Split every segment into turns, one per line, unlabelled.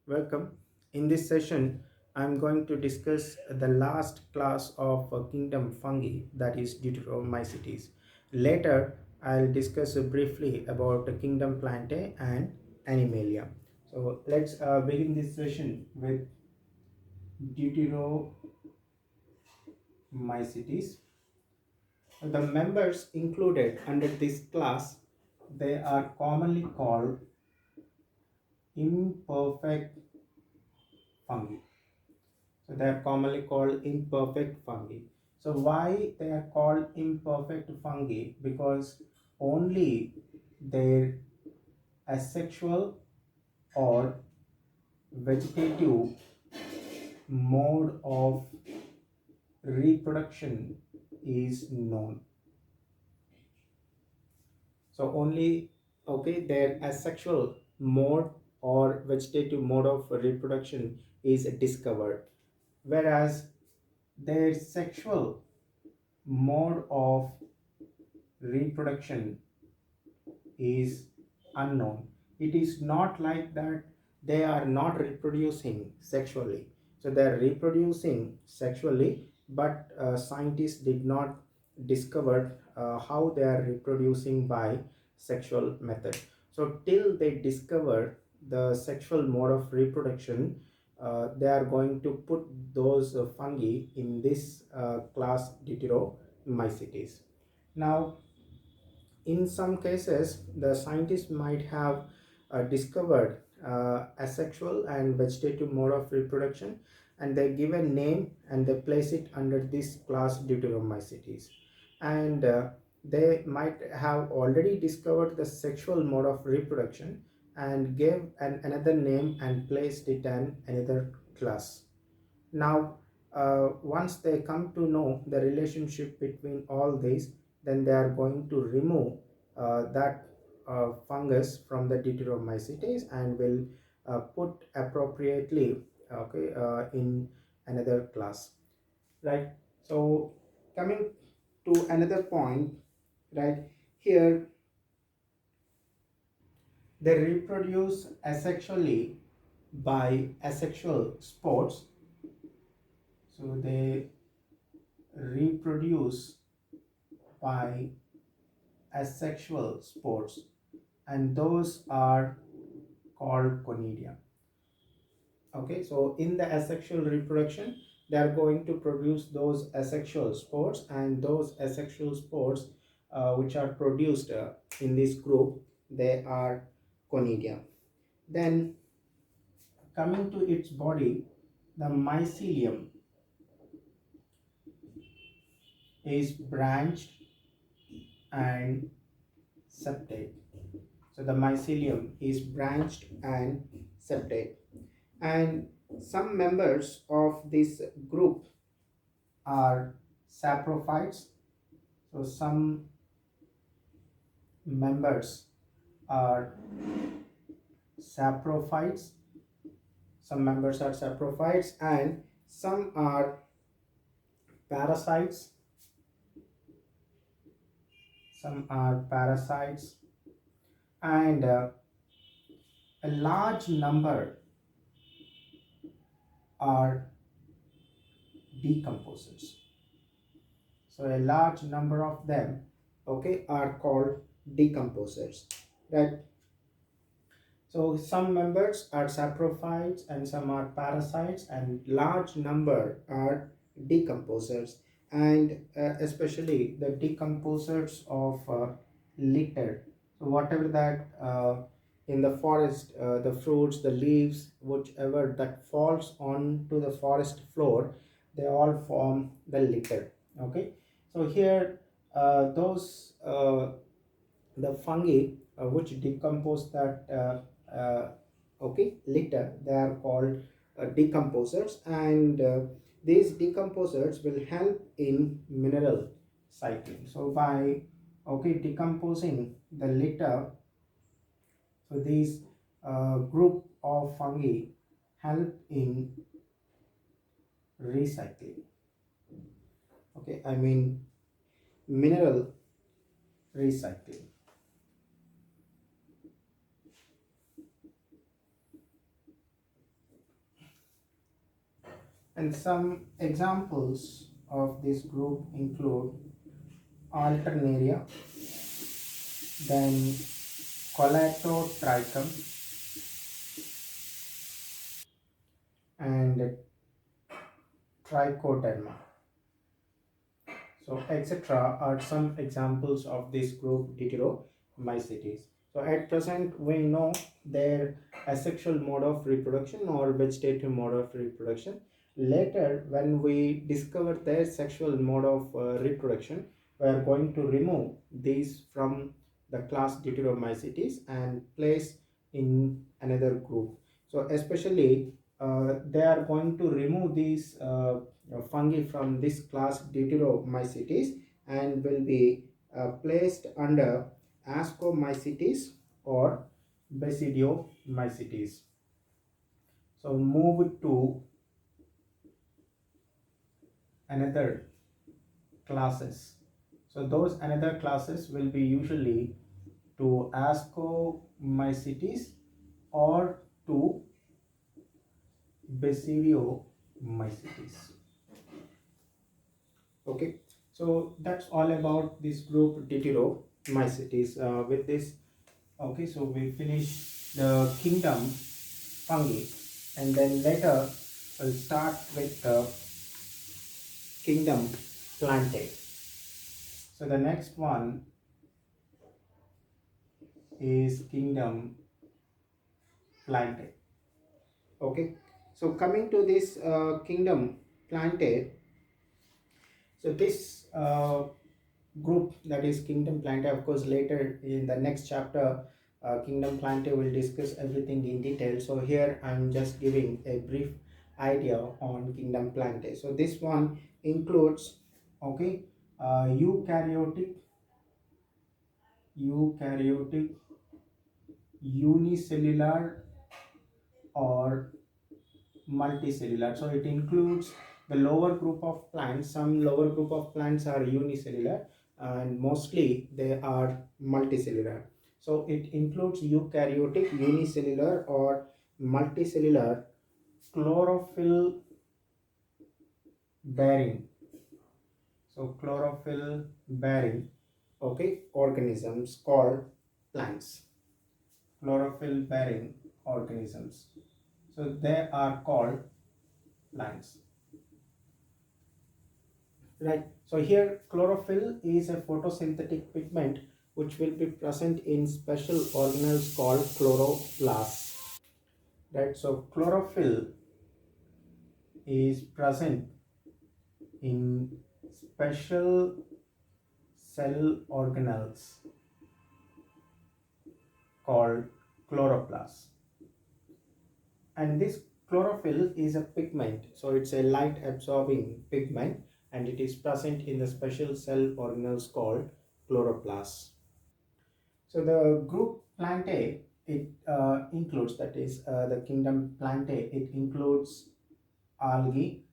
Welcome. In this session, I'm going to discuss the last class of kingdom fungi, that is Deuteromycetes. Later, I'll discuss briefly about kingdom Plantae and Animalia. So let's begin this session with Deuteromycetes. The members included under this class, they are commonly called imperfect fungi. So they are commonly called imperfect fungi. So why they are called imperfect fungi? Because only their asexual or vegetative mode of reproduction is known. So only their asexual mode or vegetative mode of reproduction is discovered, whereas their sexual mode of reproduction is unknown. It is not like that they are not reproducing sexually. So they are reproducing sexually, but scientists did not discover how they are reproducing by sexual method. So till they discover the sexual mode of reproduction, they are going to put those fungi in this class Deuteromycetes. Now, in some cases, the scientists might have discovered asexual and vegetative mode of reproduction, and they give a name and they place it under this class Deuteromycetes. And they might have already discovered the sexual mode of reproduction and gave another name and placed it in another class. Now, once they come to know the relationship between all these, then they are going to remove that fungus from the Deuteromycetes and will put appropriately in another class, right? So coming to another point, right, here they reproduce asexually by asexual spores. So they reproduce by asexual spores, and those are called conidia. Okay, so in the asexual reproduction, they are going to produce those asexual spores, and those asexual spores which are produced in this group, they are conidia. Then coming to its body, the mycelium is branched and septate. So the mycelium is branched and septate. And some members of this group are saprophytes. So some members are saprophytes. Some members are saprophytes, and some are parasites. Some are parasites, and a large number are decomposers. So a large number of them, are called decomposers, right? So some members are saprophytes and some are parasites, and large number are decomposers, and especially the decomposers of litter. So whatever that in the forest, the fruits, the leaves, whichever that falls onto the forest floor, they all form the litter. Okay, so here those the fungi which decompose that litter, they are called decomposers, and these decomposers will help in mineral cycling. So by decomposing the litter, so these group of fungi help in recycling, I mean mineral recycling. And some examples of this group include Alternaria, then Colatotrichum, and Trichoderma. So, etc. are some examples of this group Deuteromycetes. So, at present, we know their asexual mode of reproduction or vegetative mode of reproduction. Later, when we discover their sexual mode of reproduction, we are going to remove these from the class Deuteromycetes and place in another group. So, especially they are going to remove these fungi from this class Deuteromycetes and will be placed under Ascomycetes or Basidiomycetes. So move to another classes. So those another classes will be usually to Ascomycetes or to Basidiomycetes. Okay, so that's all about this group Deuteromycetes. With this, okay, so we finish the kingdom fungi, and then later we'll start with the kingdom Plantae. So the next one is kingdom Plantae. Okay, so coming to this kingdom Plantae, so this group, that is kingdom Plantae, of course later in the next chapter kingdom Plantae will discuss everything in detail. So here I'm just giving a brief idea on kingdom Plantae. So this one includes, okay, eukaryotic unicellular or multicellular. So it includes the lower group of plants. Some lower group of plants are unicellular and mostly they are multicellular. So it includes eukaryotic unicellular or multicellular chlorophyll bearing. So chlorophyll bearing, okay, organisms called plants. Chlorophyll bearing organisms. So they are called plants. Right. So here chlorophyll is a photosynthetic pigment which will be present in special organelles called chloroplasts. Right. So chlorophyll is present in special cell organelles called chloroplasts. And this chlorophyll is a pigment, so it's a light absorbing pigment and it is present in the special cell organelles called chloroplasts. So the group Plantae, it includes, that is the kingdom Plantae, it includes algae,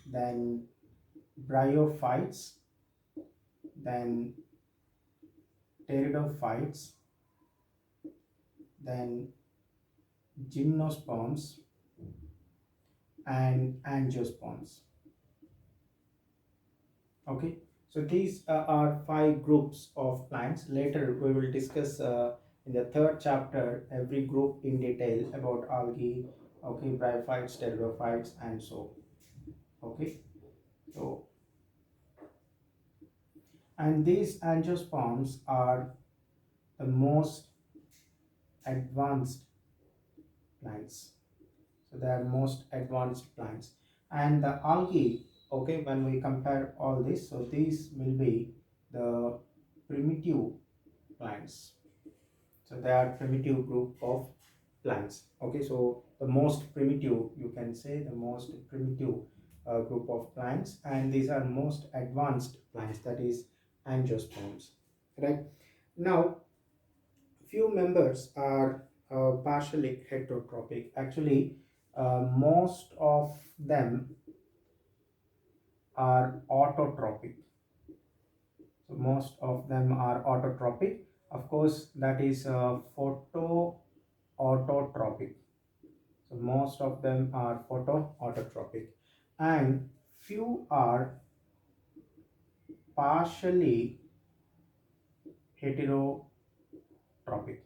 then bryophytes, then pteridophytes, then gymnosperms and angiosperms. Okay, so these are 5 groups of plants. Later we will discuss in the third chapter every group in detail about algae, okay, bryophytes, pteridophytes and so. Okay, so and these angiosperms are the most advanced plants. So they are most advanced plants. And the algae, okay, when we compare all this, so these will be the primitive plants. So they are primitive group of plants. Okay, so the most primitive, you can say the most primitive group of plants, and these are most advanced plants, that is angiosperms. Right. Now few members are partially heterotrophic. Actually, most of them are autotrophic. So most of them are autotrophic. Of course, that is photoautotropic. So most of them are photoautotropic. and few are partially heterotrophic.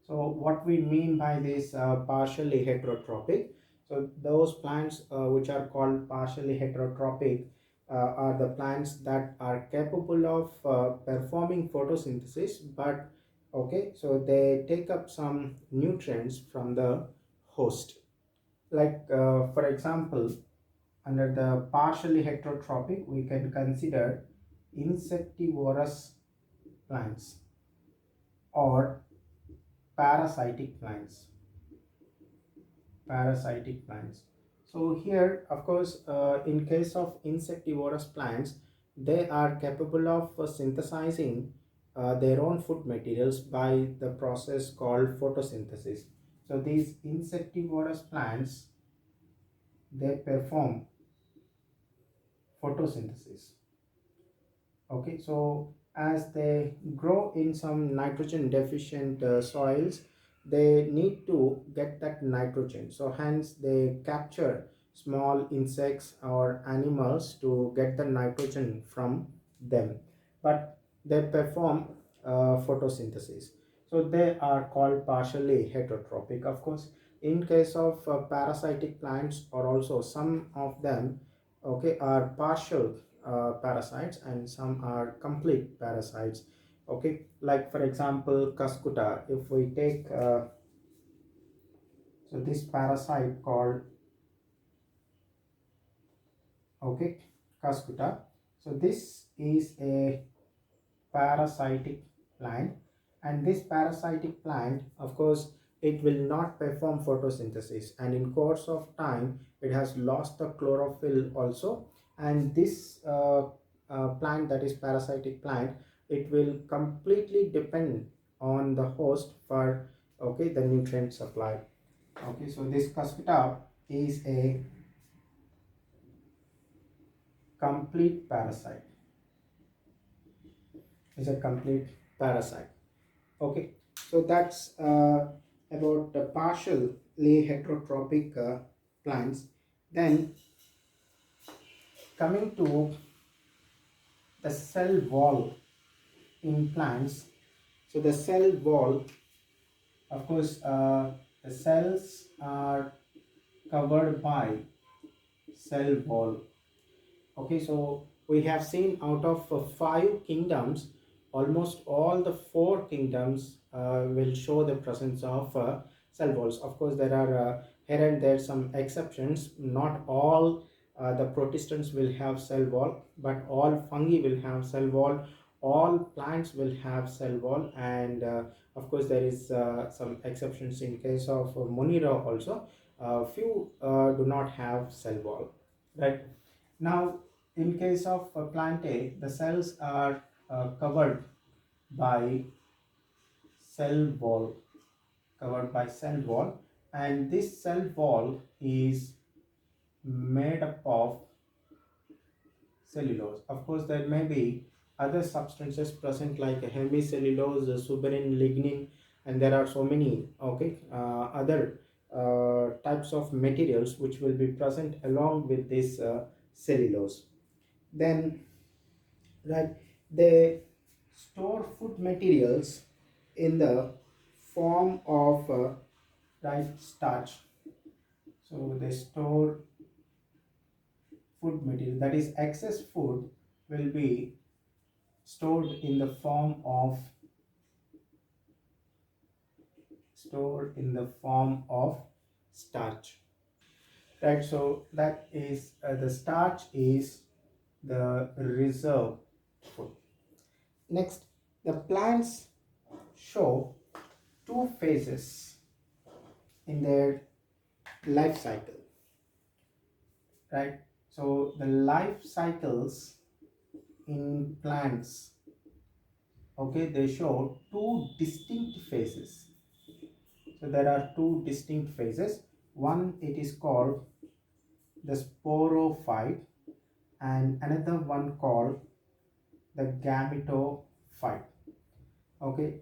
So what we mean by this partially heterotrophic, so those plants which are called partially heterotrophic are the plants that are capable of performing photosynthesis, but okay, so they take up some nutrients from the host. Like for example, under the partially heterotrophic, we can consider insectivorous plants or parasitic plants. Parasitic plants. So here, of course, in case of insectivorous plants, they are capable of synthesizing their own food materials by the process called photosynthesis. So these insectivorous plants, they perform photosynthesis. Okay, so as they grow in some nitrogen deficient soils, they need to get that nitrogen, so hence they capture small insects or animals to get the nitrogen from them, but they perform photosynthesis, so they are called partially heterotrophic. Of course, in case of parasitic plants, or also some of them, okay, are partial parasites and some are complete parasites. Okay, like for example cuscuta, if we take so this parasite called, okay, cuscuta, so this is a parasitic plant, and this parasitic plant, of course, it will not perform photosynthesis, and in course of time it has lost the chlorophyll also, and this plant, that is parasitic plant, it will completely depend on the host for, okay, the nutrient supply. Okay, so this cuscuta is a complete parasite, is a complete parasite. Okay, so that's about the partially heterotrophic plants. Then coming to the cell wall in plants. So the cell wall, of course, the cells are covered by cell wall. Okay, so we have seen out of five kingdoms, almost all the four kingdoms will show the presence of cell walls. Of course, there are here and there some exceptions. Not all the protistans will have cell wall, but all fungi will have cell wall. All plants will have cell wall, and of course, there is some exceptions in case of Monira also. Few do not have cell wall, right? Now, in case of Plantae, the cells are covered by cell wall, covered by cell wall, and this cell wall is made up of cellulose. Of course, there may be other substances present like hemicellulose, suberin, lignin, and there are so many, okay, other types of materials which will be present along with this cellulose. Then, right, they store food materials in the form of right, starch. So they store food material, that is excess food will be stored in the form of, stored in the form of starch, right? So that is the starch is the reserve food. Next, the plants show two phases in their life cycle, right? So the life cycles in plants, okay, they show two distinct phases. So there are two distinct phases. One, it is called the sporophyte, and another one called the gametophyte. Okay,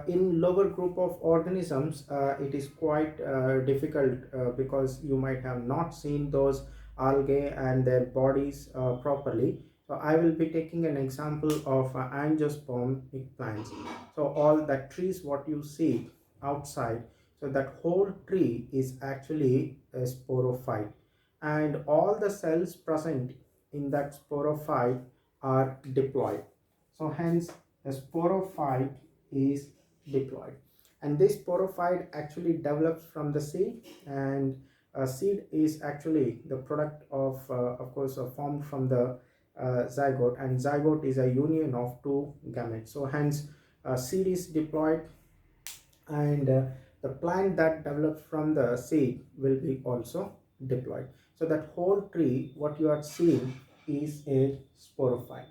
in lower group of organisms it is quite difficult because you might have not seen those algae and their bodies properly. So I will be taking an example of angiospermic plants. So all the trees what you see outside, so that whole tree is actually a sporophyte, and all the cells present in that sporophyte are diploid. So hence the sporophyte is diploid, and this sporophyte actually develops from the seed, and seed is actually the product of course formed from the zygote, and zygote is a union of two gametes. So hence seed is diploid, and the plant that develops from the seed will be also diploid. So that whole tree what you are seeing is a sporophyte,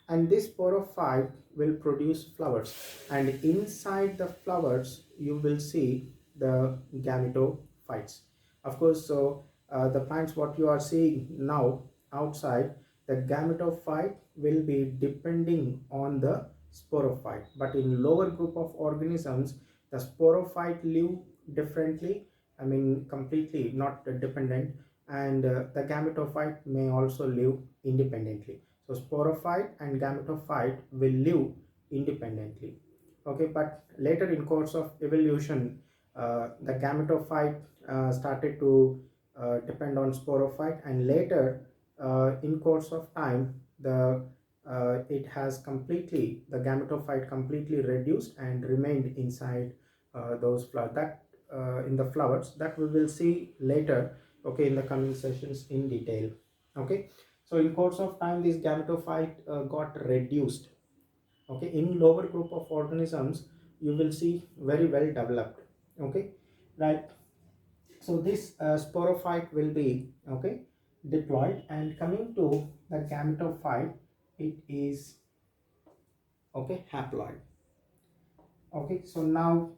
and this sporophyte will produce flowers, and inside the flowers you will see the gametophytes, of course. So the plants what you are seeing now outside, the gametophyte will be depending on the sporophyte, but in lower group of organisms the sporophyte live differently, I mean completely not dependent, and the gametophyte may also live independently. So sporophyte and gametophyte will live independently. Okay, but later in course of evolution, the gametophyte started to depend on sporophyte, and later in course of time it has completely, the gametophyte completely reduced and remained inside those flowers, that in the flowers, that we will see later, okay, in the coming sessions in detail. Okay, so in course of time this gametophyte got reduced. Okay, in lower group of organisms you will see very well developed. Okay, right. So this sporophyte will be, okay, diploid, and coming to the gametophyte, it is, okay, haploid. Okay, so now,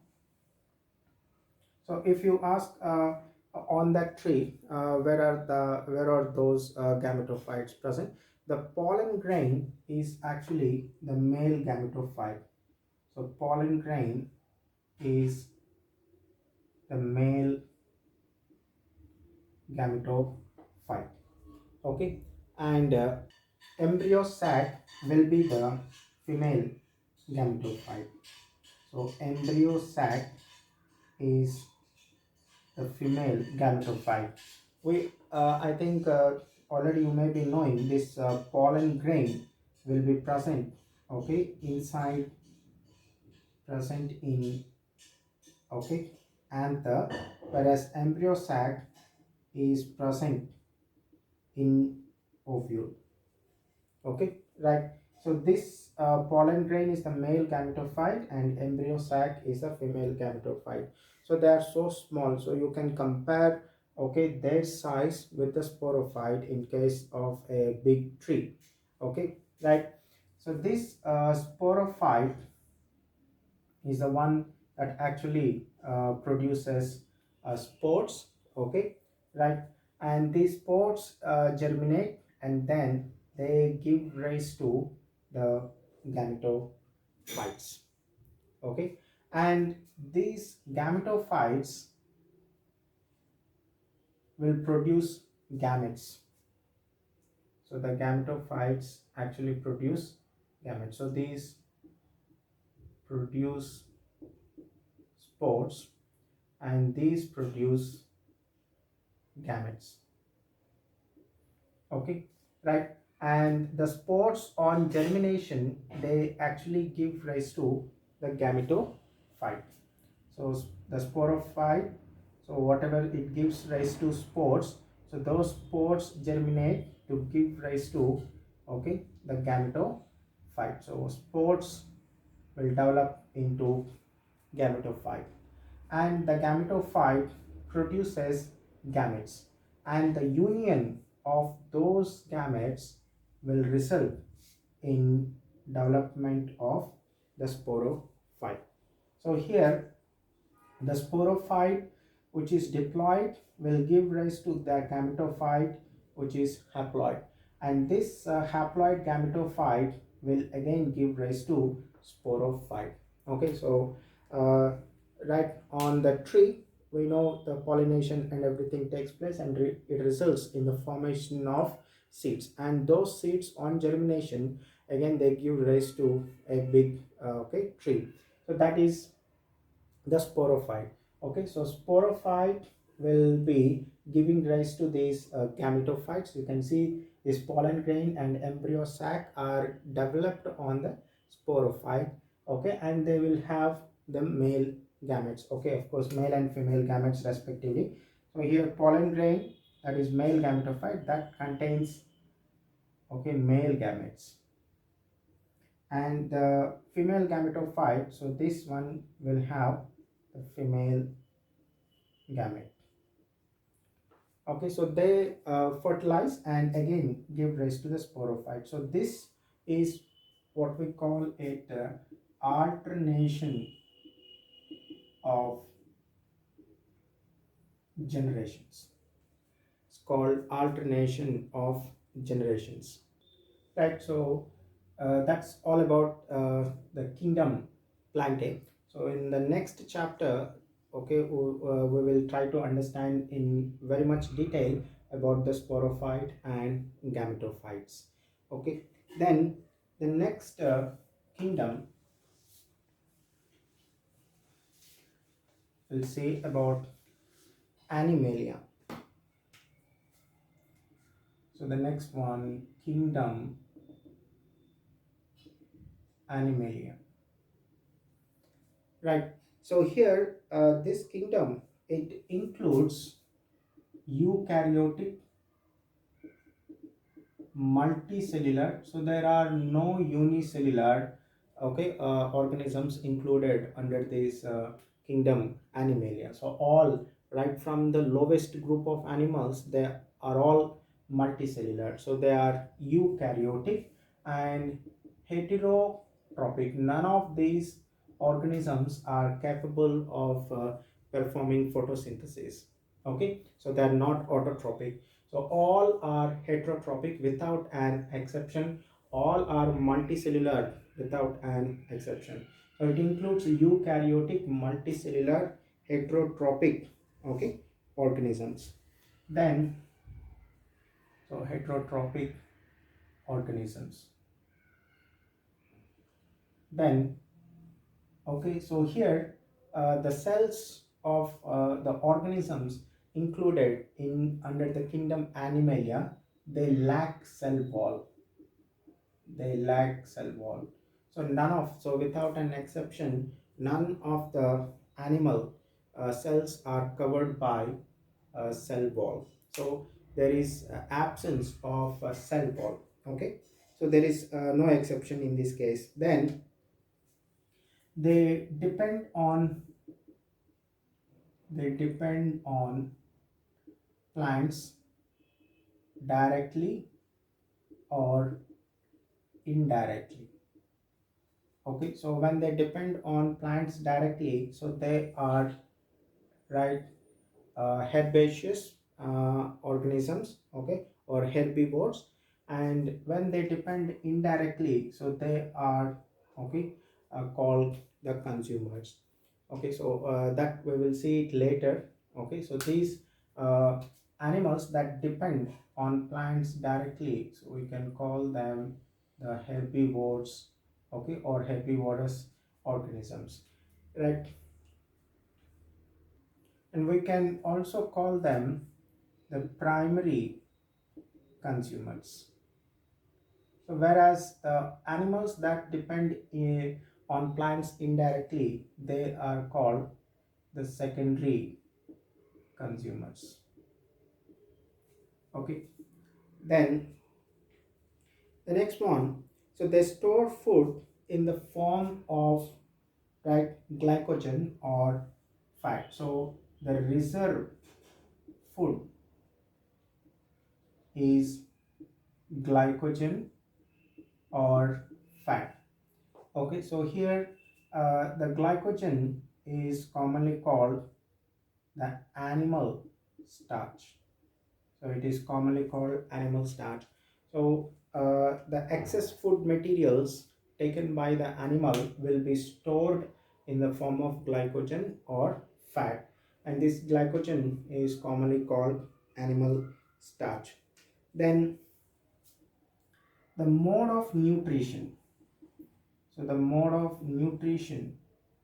so if you ask on that tree, where are those gametophytes present, the pollen grain is actually the male gametophyte. So pollen grain is the male gametophyte. Okay, and embryo sac will be the female gametophyte. So embryo sac is the female gametophyte. We I think already you may be knowing this pollen grain will be present, okay, inside, present in, okay, anther, whereas embryo sac is present in ovule. Okay, right. So this pollen grain is the male gametophyte, and embryo sac is a female gametophyte. So they are so small, so you can compare, okay, their size with the sporophyte in case of a big tree. Okay, right. So this sporophyte is the one that actually produces spores. Okay, right. And these spores germinate, and then they give rise to the gametophytes. Okay, and these gametophytes will produce gametes. So the gametophytes actually produce gametes. So these produce spores, and these produce gametes. Okay, right. And the spores on germination, they actually give rise to the gametophyte. So the sporophyte, so whatever it gives rise to spores, so those spores germinate to give rise to, okay, the gametophyte. So spores will develop into gametophyte, and the gametophyte produces gametes, and the union of those gametes will result in development of the sporophyte. So here the sporophyte which is diploid will give rise to the gametophyte which is haploid, and this haploid gametophyte will again give rise to sporophyte. Okay, so right on the tree, we know the pollination and everything takes place, and it results in the formation of seeds, and those seeds on germination again they give rise to a big tree. So that is the sporophyte. Okay, so sporophyte will be giving rise to these gametophytes. You can see this pollen grain and embryo sac are developed on the sporophyte. Okay, and they will have the male gametes. Okay, of course male and female gametes respectively. So here pollen grain, that is male gametophyte, that contains male gametes, and the female gametophyte, so this one will have the female gamete. Okay, so they fertilize and again give rise to the sporophyte. So this is what we call it alternation of generations. It's called alternation of generations, right? So that's all about the kingdom Plantae. So in the next chapter, okay, we will try to understand in very much detail about the sporophyte and gametophytes. Okay, then the next kingdom we'll say about Animalia. So the next one, kingdom Animalia. Right. So here, this kingdom, it includes eukaryotic, multicellular. So there are no unicellular, organisms included under this kingdom Animalia. So all, right from the lowest group of animals, they are all multicellular. So they are eukaryotic and heterotrophic. None of these organisms are capable of performing photosynthesis. Okay, so they are not autotrophic. So all are heterotrophic without an exception. All are multicellular without an exception. So it includes eukaryotic, multicellular, heterotrophic, organisms. Then, so heterotrophic organisms. Then, so here the cells of the organisms included in under the kingdom Animalia, they lack cell wall. They lack cell wall. So without an exception, none of the animal cells are covered by cell wall. So there is absence of cell wall. Okay, so there is no exception in this case. Then they depend on plants directly or indirectly. Okay, so when they depend on plants directly, so they are right herbaceous organisms, okay, or herbivores. And when they depend indirectly, so they are called the consumers. Okay, so that we will see it later. Okay, so these uh, animals that depend on plants directly, so we can call them the herbivores, okay, or herbivorous organisms, right? And we can also call them the primary consumers. So whereas the animals that depend on plants indirectly, they are called the secondary consumers. Okay, then the next one, so they store food in the form of glycogen or fat. So the reserve food is glycogen or fat. Okay, so here the glycogen is commonly called the animal starch. So it is commonly called animal starch. So the excess food materials taken by the animal will be stored in the form of glycogen or fat, and this glycogen is commonly called animal starch. Then the mode of nutrition. So the mode of nutrition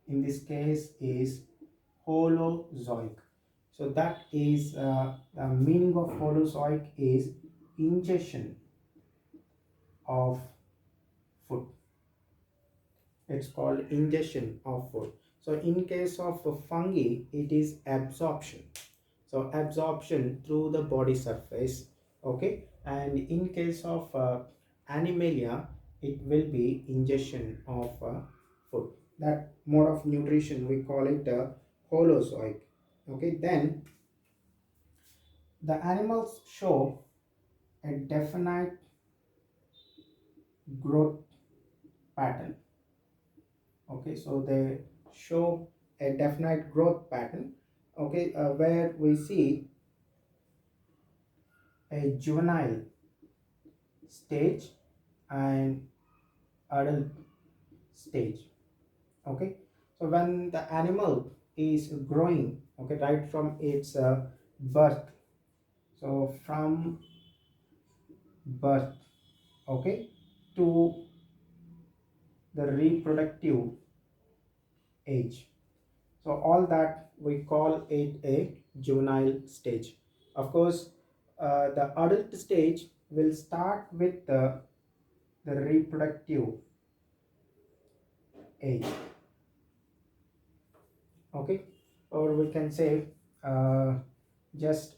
in this case is holozoic. So that is the meaning of holozoic is ingestion of food. It's called ingestion of food. So in case of fungi, it is absorption. So absorption through the body surface. Okay, and in case of animalia, it will be ingestion of food. That mode of nutrition we call it holozoic. Okay, then the animals show a definite growth pattern. Okay, so they show a definite growth pattern. Okay, where we see a juvenile stage and adult stage. Okay, so when the animal is growing, okay, right from its birth, so from birth, okay, to the reproductive age, so all that we call it a juvenile stage. Of course, the adult stage will start with the reproductive age. Okay, or we can say uh, just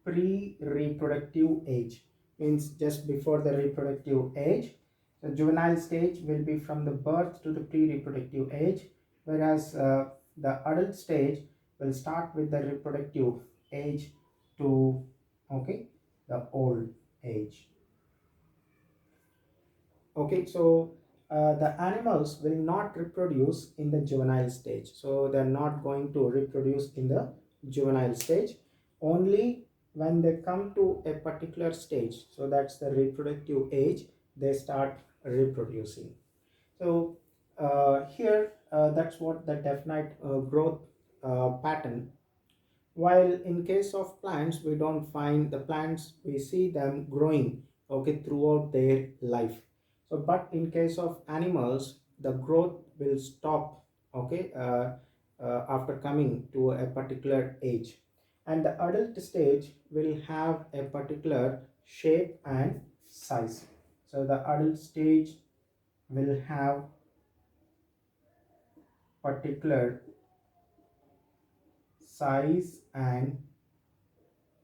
pre-reproductive age, means just before the reproductive age. The juvenile stage will be from the birth to the pre-reproductive age, whereas the adult stage will start with the reproductive age to, okay, the old age. Okay, so the animals will not reproduce in the juvenile stage, so they're not going to reproduce in the juvenile stage. Only when they come to a particular stage, so that's the reproductive age, they start reproducing. So here that's what the definite growth pattern. While in case of plants, we don't find the plants, we see them growing, okay, throughout their life. So but in case of animals, the growth will stop, okay, after coming to a particular age, and the adult stage will have a particular shape and size. So the adult stage will have particular size and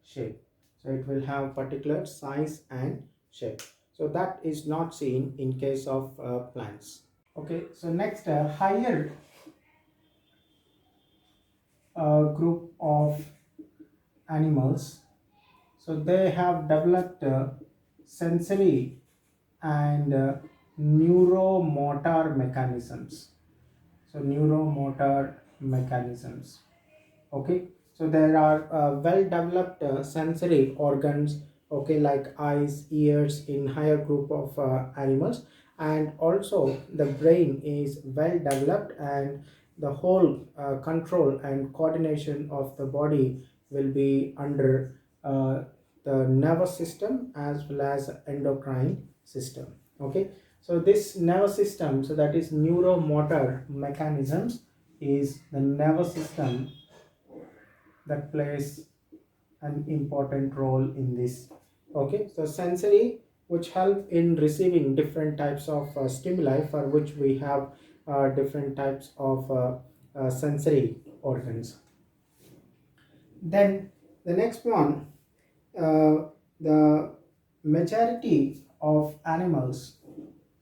shape. So it will have particular size and shape. So that is not seen in case of plants. Okay, so next higher group of animals. So they have developed sensory and neuromotor mechanisms. So neuromotor mechanisms. Okay, so there are well developed sensory organs, okay, like eyes, ears in higher group of animals, and also the brain is well developed, and the whole control and coordination of the body will be under the nervous system as well as endocrine system. Okay, so this nervous system, so that is neuromotor mechanisms, is the nervous system that plays an important role in this. Okay, so sensory, which help in receiving different types of stimuli, for which we have different types of sensory organs. Then the next one, the majority of animals,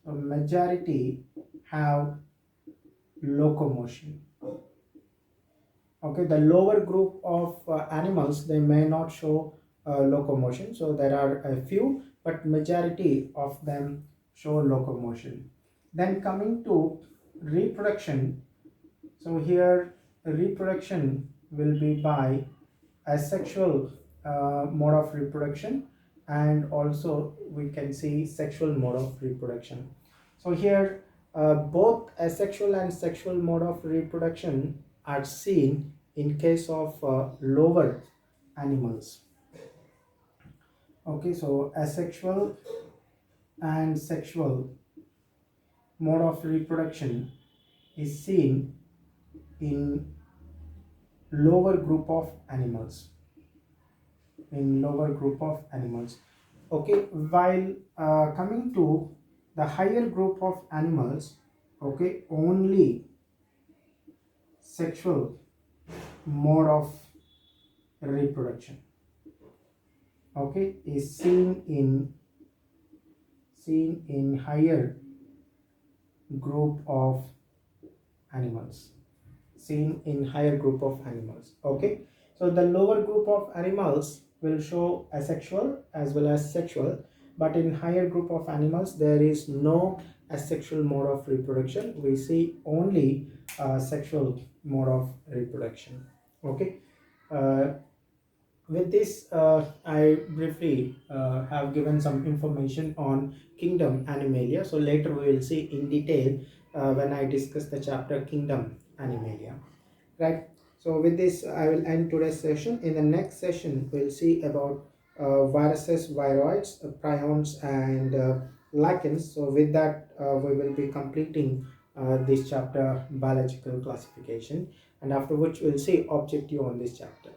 majority have locomotion. Okay, the lower group of animals, they may not show locomotion, so there are a few, but majority of them show locomotion. Then coming to reproduction, so here reproduction will be by asexual mode of reproduction, and also we can see sexual mode of reproduction. So here both asexual and sexual mode of reproduction are seen in case of lower animals. Okay, so asexual and sexual mode of reproduction is seen in lower group of animals. In lower group of animals. Okay, while coming to the higher group of animals, okay, only sexual mode of reproduction, okay, is seen in higher group of animals, seen in higher group of animals. Okay, so the lower group of animals will show asexual as well as sexual, but in higher group of animals there is no asexual mode of reproduction. We see only sexual mode of reproduction. Okay, uh, with this I briefly have given some information on kingdom Animalia. So later we will see in detail when I discuss the chapter kingdom Animalia, right? So with this I will end today's session. In the next session we'll see about viruses, viroids, prions, and lichens. So with that we will be completing this chapter biological classification, and after which we'll see objective on this chapter.